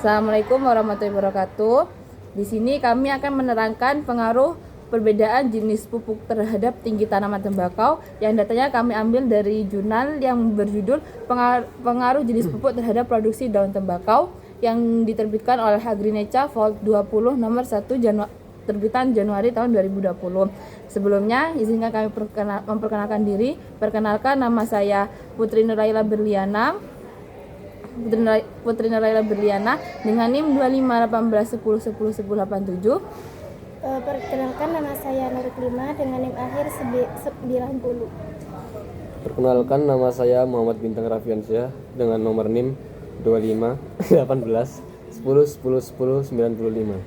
Assalamualaikum warahmatullahi wabarakatuh. Di sini kami akan menerangkan pengaruh perbedaan jenis pupuk terhadap tinggi tanaman tembakau yang datanya kami ambil dari jurnal yang berjudul Pengaruh Jenis Pupuk Terhadap Produksi Daun Tembakau yang diterbitkan oleh Agrineca Volt 20 nomor 1 terbitan Januari tahun 2020. Sebelumnya, izinkan kami memperkenalkan diri. Perkenalkan, nama saya Putri Nuraila Berliana dengan NIM 251810101087. Perkenalkan, nama saya Nur Klima dengan NIM akhir 90. Perkenalkan, nama saya Muhammad Bintang Rafiansyah dengan nomor NIM 251810101095.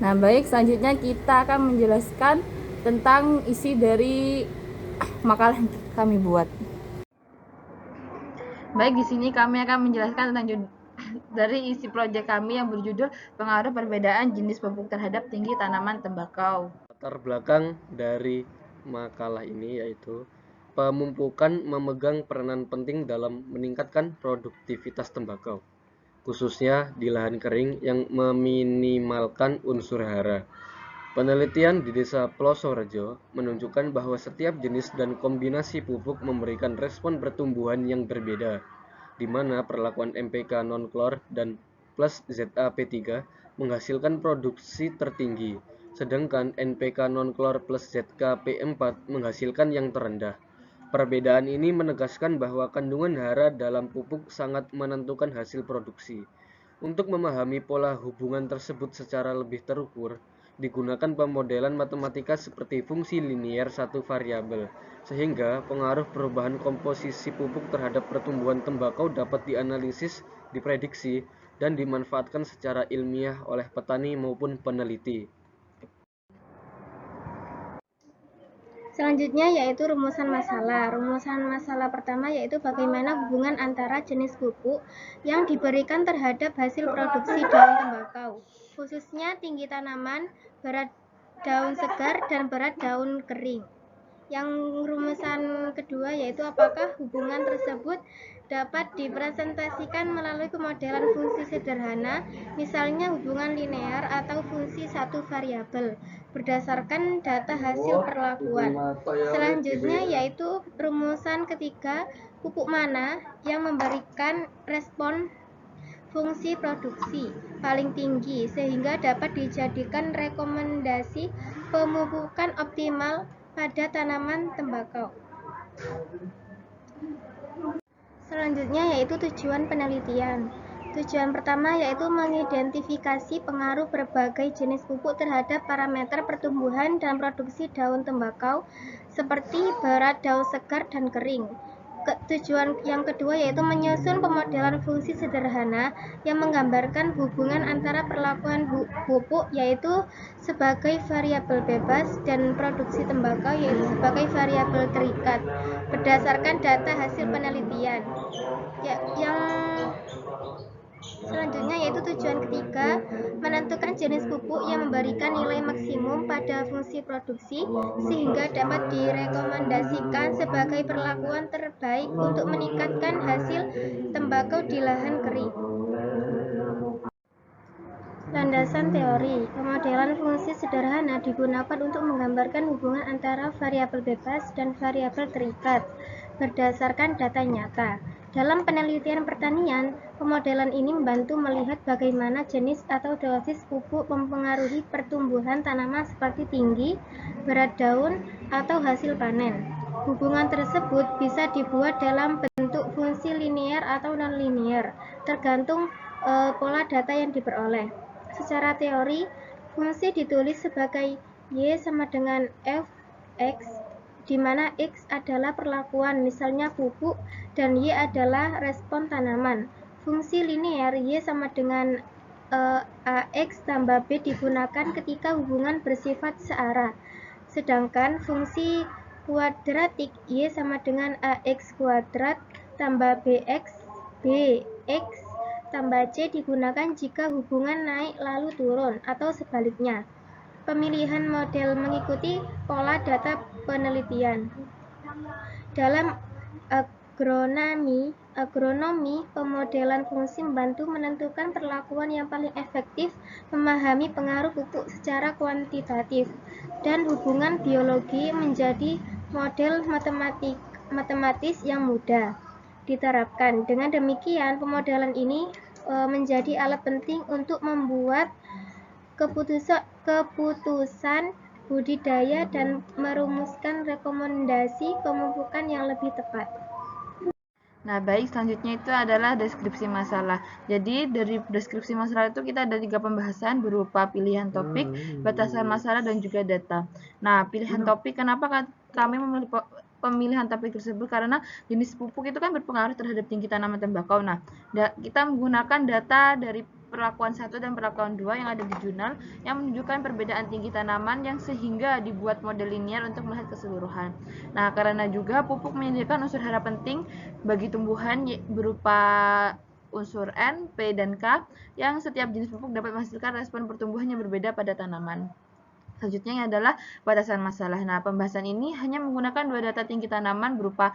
Nah, baik, selanjutnya kita akan menjelaskan tentang isi dari makalah yang kami buat. Baik, di sini kami akan menjelaskan tentang dari isi proyek kami yang berjudul Pengaruh Perbedaan Jenis Pupuk Terhadap Tinggi Tanaman Tembakau. Latar belakang dari makalah ini yaitu pemupukan memegang peranan penting dalam meningkatkan produktivitas tembakau, khususnya di lahan kering yang meminimalkan unsur hara. Penelitian di Desa Plosorejo menunjukkan bahwa setiap jenis dan kombinasi pupuk memberikan respon pertumbuhan yang berbeda, di mana perlakuan NPK non-klor dan plus ZAP3 menghasilkan produksi tertinggi, sedangkan NPK non-klor plus ZKP4 menghasilkan yang terendah. Perbedaan ini menegaskan bahwa kandungan hara dalam pupuk sangat menentukan hasil produksi. Untuk memahami pola hubungan tersebut secara lebih terukur, digunakan pemodelan matematika seperti fungsi linier satu variabel, sehingga pengaruh perubahan komposisi pupuk terhadap pertumbuhan tembakau dapat dianalisis, diprediksi, dan dimanfaatkan secara ilmiah oleh petani maupun peneliti. Selanjutnya yaitu rumusan masalah. Rumusan masalah pertama yaitu bagaimana hubungan antara jenis pupuk yang diberikan terhadap hasil produksi daun tembakau, khususnya tinggi tanaman, berat daun segar, dan berat daun kering. Yang rumusan kedua yaitu apakah hubungan tersebut dapat dipresentasikan melalui pemodelan fungsi sederhana, misalnya hubungan linear atau fungsi satu variabel, berdasarkan data hasil perlakuan. Selanjutnya yaitu rumusan ketiga, pupuk mana yang memberikan respon fungsi produksi paling tinggi sehingga dapat dijadikan rekomendasi pemupukan optimal pada tanaman tembakau. Selanjutnya yaitu tujuan penelitian. Tujuan pertama yaitu mengidentifikasi pengaruh berbagai jenis pupuk terhadap parameter pertumbuhan dan produksi daun tembakau seperti berat daun segar dan kering. Tujuan yang kedua yaitu menyusun pemodelan fungsi sederhana yang menggambarkan hubungan antara perlakuan pupuk yaitu sebagai variabel bebas dan produksi tembakau yaitu sebagai variabel terikat berdasarkan data hasil penelitian. Yang selanjutnya yaitu tujuan ketiga, menentukan jenis pupuk yang memberikan nilai maksimum pada fungsi produksi sehingga dapat direkomendasikan sebagai perlakuan terbaik untuk meningkatkan hasil tembakau di lahan kering. Landasan teori. Pemodelan fungsi sederhana digunakan untuk menggambarkan hubungan antara variabel bebas dan variabel terikat berdasarkan data nyata. Dalam penelitian pertanian, pemodelan ini membantu melihat bagaimana jenis atau dosis pupuk mempengaruhi pertumbuhan tanaman seperti tinggi, berat daun, atau hasil panen. Hubungan tersebut bisa dibuat dalam bentuk fungsi linear atau non-linear, tergantung pola data yang diperoleh. Secara teori, fungsi ditulis sebagai Y sama dengan Fx, di mana X adalah perlakuan, misalnya pupuk, dan Y adalah respon tanaman. Fungsi linear Y sama dengan AX tambah B digunakan ketika hubungan bersifat searah. Sedangkan fungsi kuadratik Y sama dengan AX kuadrat tambah BX tambah C digunakan jika hubungan naik lalu turun atau sebaliknya. Pemilihan model mengikuti pola data penelitian. Dalam agronomi, agronomi, pemodelan fungsi membantu menentukan perlakuan yang paling efektif, memahami pengaruh pupuk secara kuantitatif, dan hubungan biologi menjadi model matematis yang mudah diterapkan. Dengan demikian, pemodelan ini menjadi alat penting untuk membuat keputusan budidaya dan merumuskan rekomendasi pemupukan yang lebih tepat. Nah, baik, selanjutnya itu adalah deskripsi masalah. Jadi, dari deskripsi masalah itu kita ada 3 pembahasan berupa pilihan topik, batasan masalah, dan juga data. Nah, pilihan topik, kenapa kami memilih pemilihan topik tersebut? Karena jenis pupuk itu kan berpengaruh terhadap tinggi tanaman tembakau. Nah, kita menggunakan data dari perlakuan 1 dan perlakuan 2 yang ada di jurnal yang menunjukkan perbedaan tinggi tanaman yang sehingga dibuat model linear untuk melihat keseluruhan. Nah, karena juga pupuk menyediakan unsur hara penting bagi tumbuhan berupa unsur N, P, dan K yang setiap jenis pupuk dapat menghasilkan respon pertumbuhan yang berbeda pada tanaman. Selanjutnya adalah batasan masalah. Nah, pembahasan ini hanya menggunakan 2 data tinggi tanaman berupa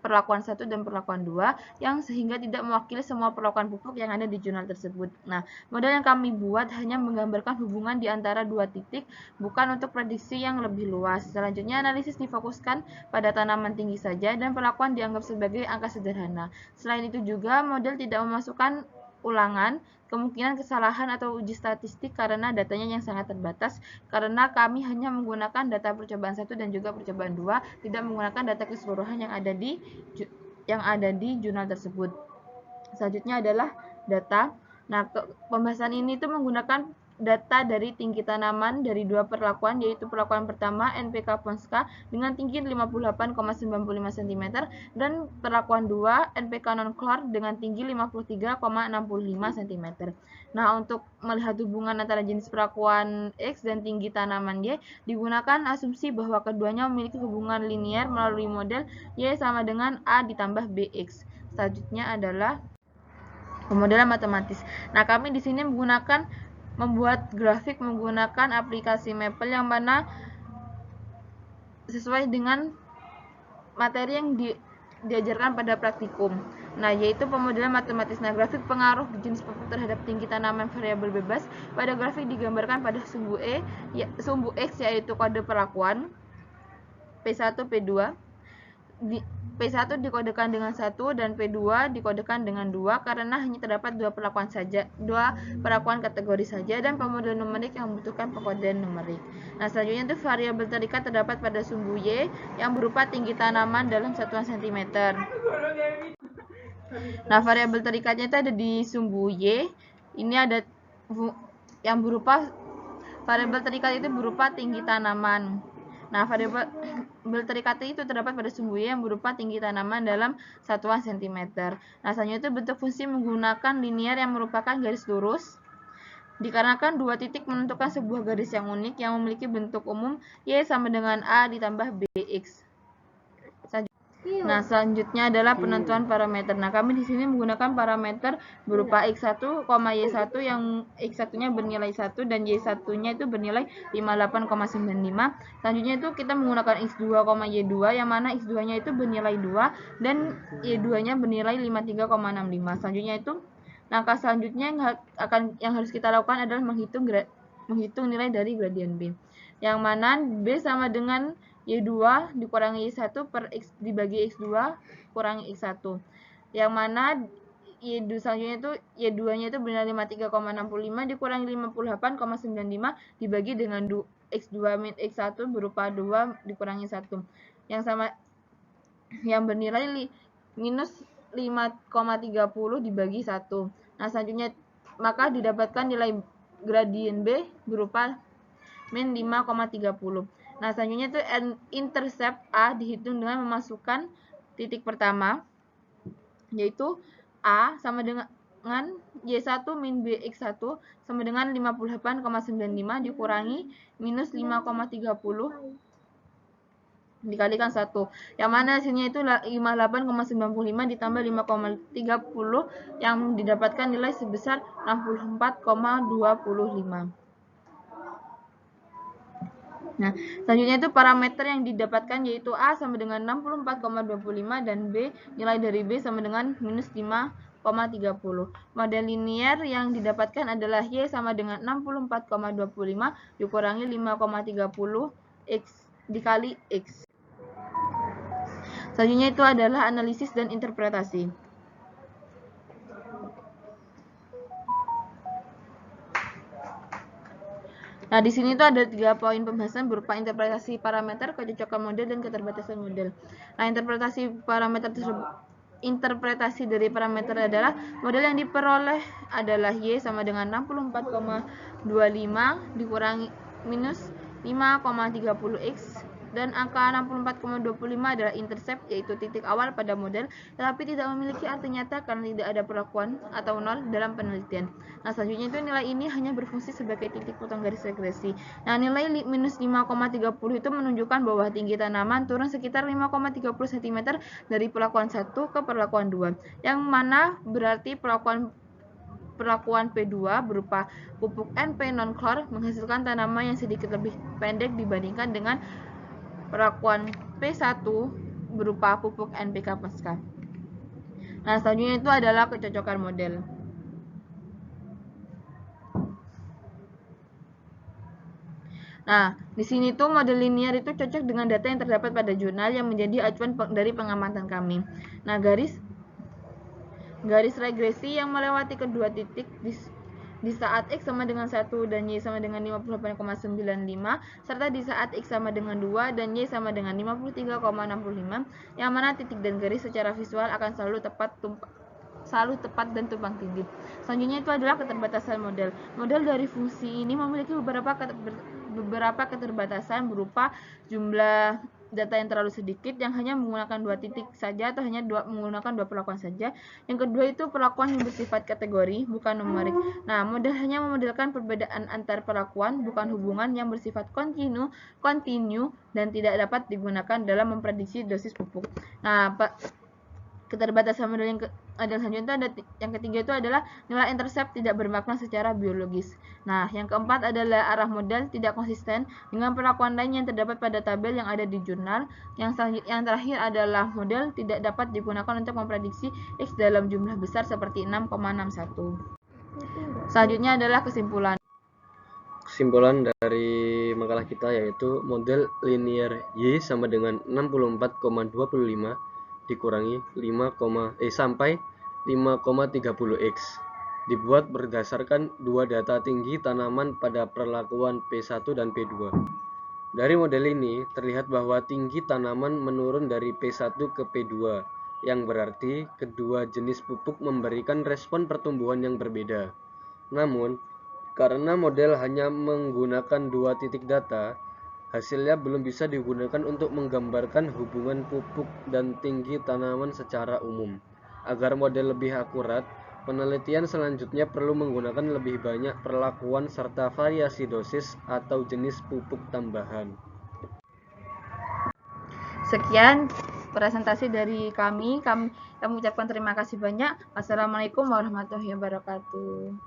perlakuan 1 dan perlakuan 2 yang sehingga tidak mewakili semua perlakuan pupuk yang ada di jurnal tersebut. Nah, model yang kami buat hanya menggambarkan hubungan di antara 2 titik, bukan untuk prediksi yang lebih luas. Selanjutnya, analisis difokuskan pada tanaman tinggi saja dan perlakuan dianggap sebagai angka sederhana. Selain itu juga, model tidak memasukkan ulangan, kemungkinan kesalahan atau uji statistik karena datanya yang sangat terbatas, karena kami hanya menggunakan data percobaan 1 dan juga percobaan 2, tidak menggunakan data keseluruhan yang ada di jurnal tersebut. Selanjutnya adalah data. Nah, pembahasan ini itu menggunakan data dari tinggi tanaman dari 2 perlakuan, yaitu perlakuan pertama NPK Ponska dengan tinggi 58,95 cm dan perlakuan 2 NPK non-chlor dengan tinggi 53,65 cm. Nah, untuk melihat hubungan antara jenis perlakuan X dan tinggi tanaman Y, digunakan asumsi bahwa keduanya memiliki hubungan linear melalui model Y sama dengan A ditambah BX. Selanjutnya adalah pemodelan matematis. Nah, kami di sini membuat grafik menggunakan aplikasi Maple yang mana sesuai dengan materi yang diajarkan pada praktikum. Nah, yaitu pemodelan matematis. Nah, grafik pengaruh jenis pupuk terhadap tinggi tanaman variabel bebas pada grafik digambarkan pada sumbu X yaitu kode perlakuan P1, P2. P1 dikodekan dengan 1 dan P2 dikodekan dengan 2 karena hanya terdapat 2 perlakuan kategori saja dan pemodel numerik yang membutuhkan pengkodean numerik. Nah, selanjutnya itu variabel terikat terdapat pada sumbu Y yang berupa tinggi tanaman dalam satuan cm. Nah, variabel terikatnya itu ada di sumbu Y. Ini ada yang berupa variabel terikat itu berupa tinggi tanaman. Nah, variabel terikat itu terdapat pada sumbu Y yang berupa tinggi tanaman dalam satuan cm. Nah, selanjutnya itu bentuk fungsi menggunakan linear yang merupakan garis lurus. Dikarenakan 2 titik menentukan sebuah garis yang unik yang memiliki bentuk umum Y sama dengan A ditambah BX. Nah, selanjutnya adalah penentuan parameter. Nah, kami di sini menggunakan parameter berupa X1, Y1 yang X1-nya bernilai 1 dan Y1-nya itu bernilai 58,95. Selanjutnya itu kita menggunakan X2, Y2 yang mana X2-nya itu bernilai 2 dan Y2-nya bernilai 53,65. Selanjutnya itu langkah selanjutnya yang harus kita lakukan adalah menghitung nilai dari gradien B. Yang mana B sama dengan Y2 dikurangi Y1 per X dibagi X2 kurangi X1. Yang mana Y2 selanjutnya itu Y2-nya itu bernilai 53,65 dikurangi 58,95 dibagi dengan X2 min X1 berupa 2 dikurangi 1. Yang bernilai minus 5,30 dibagi 1. Nah, selanjutnya maka didapatkan nilai gradien B berupa min 5,30. Nah, selanjutnya itu intercept A dihitung dengan memasukkan titik pertama, yaitu A sama dengan Y1 min BX1 sama dengan 58,95 dikurangi minus 5,30 dikalikan 1. Yang mana hasilnya itu 58,95 ditambah 5,30 yang didapatkan nilai sebesar 64,25. Nah, selanjutnya itu parameter yang didapatkan yaitu A sama dengan 64,25 dan B, nilai dari B sama dengan minus 5,30. Model linear yang didapatkan adalah Y sama dengan 64,25 dikurangi 5,30 X dikali X. Selanjutnya itu adalah analisis dan interpretasi. Nah, di sini tuh ada 3 poin pembahasan berupa interpretasi parameter, kecocokan model, dan keterbatasan model. Nah, interpretasi dari parameter adalah model yang diperoleh adalah Y sama dengan 64,25 dikurangi minus 5,30 X, dan angka 64,25 adalah intercept, yaitu titik awal pada model, tetapi tidak memiliki arti nyata karena tidak ada perlakuan atau nol dalam penelitian. Nah, selanjutnya itu nilai ini hanya berfungsi sebagai titik potong garis regresi. Nah, nilai minus 5,30 itu menunjukkan bahwa tinggi tanaman turun sekitar 5,30 cm dari perlakuan 1 ke perlakuan 2, yang mana berarti perlakuan P2 berupa pupuk NP non-klor menghasilkan tanaman yang sedikit lebih pendek dibandingkan dengan perlakuan P1 berupa pupuk NPK pasca. Nah, selanjutnya itu adalah kecocokan model. Nah, di sini tuh model linear itu cocok dengan data yang terdapat pada jurnal yang menjadi acuan dari pengamatan kami. Nah, garis regresi yang melewati kedua titik di saat X sama dengan 1 dan Y sama dengan 58,95, serta di saat X sama dengan 2 dan Y sama dengan 53,65, yang mana titik dan garis secara visual akan selalu tepat dan tumpang tindih. Selanjutnya itu adalah keterbatasan model. Model dari fungsi ini memiliki beberapa keterbatasan berupa jumlah data yang terlalu sedikit, yang hanya menggunakan 2 titik saja atau hanya menggunakan 2 perlakuan saja. Yang kedua itu perlakuan yang bersifat kategori, bukan numerik. Nah, model hanya memodelkan perbedaan antar perlakuan, bukan hubungan yang bersifat kontinu, dan tidak dapat digunakan dalam memprediksi dosis pupuk. Nah, keterbatasan model yang selanjutnya yang ketiga itu adalah nilai intercept tidak bermakna secara biologis. Nah, yang keempat adalah arah model tidak konsisten dengan perlakuan lain yang terdapat pada tabel yang ada di jurnal. Yang terakhir adalah model tidak dapat digunakan untuk memprediksi X dalam jumlah besar seperti 6,61. Selanjutnya adalah kesimpulan. Kesimpulan dari makalah kita yaitu model linear Y sama dengan 64,25 dikurangi sampai 5,30 X dibuat berdasarkan 2 data tinggi tanaman pada perlakuan P1 dan P2. Dari model ini terlihat bahwa tinggi tanaman menurun dari P1 ke P2, yang berarti kedua jenis pupuk memberikan respon pertumbuhan yang berbeda. Namun, karena model hanya menggunakan 2 titik data, hasilnya belum bisa digunakan untuk menggambarkan hubungan pupuk dan tinggi tanaman secara umum. Agar model lebih akurat, penelitian selanjutnya perlu menggunakan lebih banyak perlakuan serta variasi dosis atau jenis pupuk tambahan. Sekian presentasi dari kami. Kami ucapkan terima kasih banyak. Wassalamualaikum warahmatullahi wabarakatuh.